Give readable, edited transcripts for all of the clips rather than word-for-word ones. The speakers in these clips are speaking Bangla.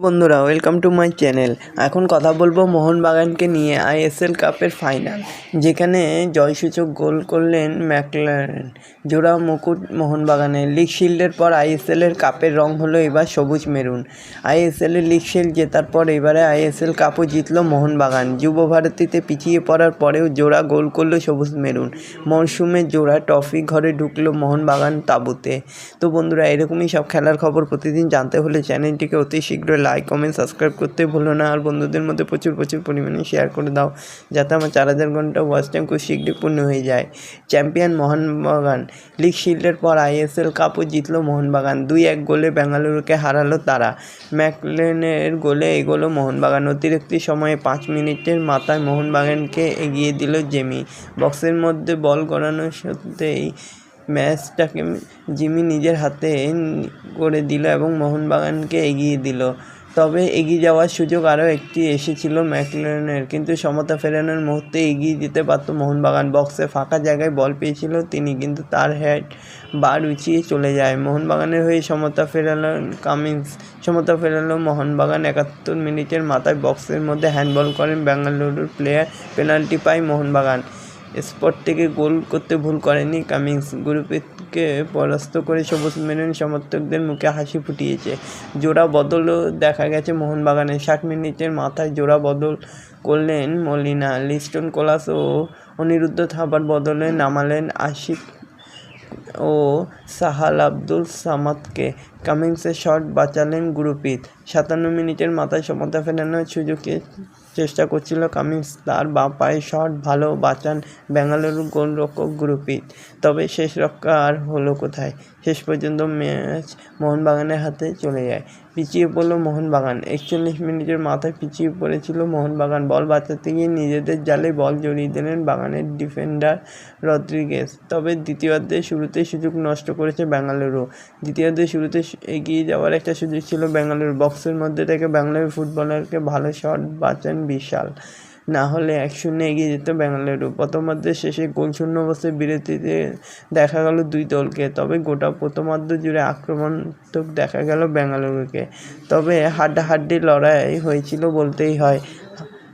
বন্ধুরা, ওয়েলকাম টু মাই চ্যানেল। এখন কথা বলবো মোহনবাগানকে নিয়ে আইএসএল কাপের ফাইনাল, যেখানে জয়সূচক গোল করলেন ম্যাকলারেন। জোড়া মুকুট মোহনবাগানের। লিগ শিল্ডের পর আইএসএলের কাপের রং হলো এবার সবুজ মেরুন। আইএসএলের লিগ শিল্ড জেতার পর এবারে আইএসএল কাপও জিতল মোহনবাগান। যুব ভারতীতে পিছিয়ে পড়ার পরেও জোড়া গোল করলো সবুজ মেরুন। মরশুমে জোড়া ট্রফি ঘরে ঢুকলো মোহনবাগান তাঁবুতে। তো বন্ধুরা, এরকমই সব খেলার খবর প্রতিদিন জানতে হলে চ্যানেলটিকে অতি শীঘ্রই লাইক, কমেন্ট, সাবস্ক্রাইব করতে ভুলো না। আর বন্ধুদের মধ্যে প্রচুর পরিমাণে শেয়ার করে দাও, যাতে আমার 4000 ঘন্টা ওয়াচ টাইম খুব শীঘ্রই পূর্ণ হয়ে যায়। চ্যাম্পিয়ন মোহনবাগান। লিগ শিল্ডের পর আইএসএল কাপও জিতল মোহনবাগান। 2-1 গোলে বেঙ্গালুরুকে হারালো তারা। ম্যাকলেনের গোলে এগোলো মোহনবাগান। অতিরিক্ত সময়ে 5 মিনিটের মাথায় মোহনবাগানকে এগিয়ে দিল জেমি। বক্সের মধ্যে বল গড়ানোর সাথেই ম্যাচটাকে জিমি নিজের হাতে করে দিল এবং মোহনবাগানকে এগিয়ে দিল। তবে এগিয়ে যাওয়ার সুযোগ আরও একটি এসেছিল ম্যাকলেনের, কিন্তু সমতা ফেরানোর মুহূর্তে এগিয়ে যেতে পারত মোহনবাগান। বক্সে ফাঁকা জায়গায় বল পেয়েছিল তিনি, কিন্তু তার হেড বার উঁচিয়ে চলে যায়। মোহনবাগানের হয়ে সমতা ফেরালো মোহনবাগান। 71 মিনিটের মাথায় বক্সের মধ্যে হ্যান্ডবল করেন বেঙ্গালুরুর প্লেয়ার। পেনাল্টি পায় মোহনবাগান। স্পট থেকে গোল করতে ভুল করেনি কামিন্স। গুরপ্রীতকে পরাস্ত করে সবুজ মেরুন সমর্থকদের মুখে হাসি ফুটিয়েছে। জোড়া বদলও দেখা গেছে মোহনবাগানের। 60 মিনিটের মাথায় জোড়া বদল করলেন মলিনা। লিস্টন কোলাস ও অনিরুদ্ধ থাপার বদলে নামালেন আশিক ও সাহাল আব্দুল সামাদকে। কামিন্সের শট বাঁচালেন গুরপ্রীত। 57 মিনিটের মাথায় সমতা ফেরানোর সুযোগে চেষ্টা করছিল কামিন্স। তার বাঁ পায়ের শট ভালো বাঁচান বেঙ্গালুরুর গোলরক্ষক গুরপ্রীত। তবে শেষ রক্ষা আর হলো কোথায়। শেষ পর্যন্ত ম্যাচ মোহনবাগানের হাতে চলে যায়। পিছিয়ে পড়ল মোহনবাগান। 41 মিনিটের মাথায় পিছিয়ে পড়েছিল মোহনবাগান। বল বাঁচাতে গিয়ে নিজেদের জালে বল জড়িয়ে দিলেন বাগানের ডিফেন্ডার রদ্রিগেজ। তবে দ্বিতীয়ার্ধের শুরুতে সুযোগ নষ্ট করেছে বেঙ্গালুরু। দ্বিতীয়ার্ধের শুরুতে এগিয়ে যাওয়ার একটা সুযোগ ছিল বেঙ্গালুরু। বক্সের মধ্যে থেকে বেঙ্গালুরু ফুটবলারকে ভালো শট বাঁচান বিশাল, না হলে 1-0 এগিয়ে যেত বেঙ্গালুরু। প্রথমার্ধের শেষে গোলশূন্য অবস্থায় বিরতিতে দেখা গেল দুই দলকে। তবে গোটা প্রথমার্ধ জুড়ে আক্রমণাত্মক দেখা গেল বেঙ্গালুরুকে। তবে হাড্ডাহাড্ডি লড়াই হয়েছিল বলতেই হয়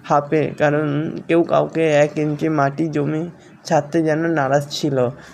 হাফে, কারণ কেউ কাউকে 1 ইঞ্চি মাটি জমি ছাড়তে যেন নারাজ ছিল।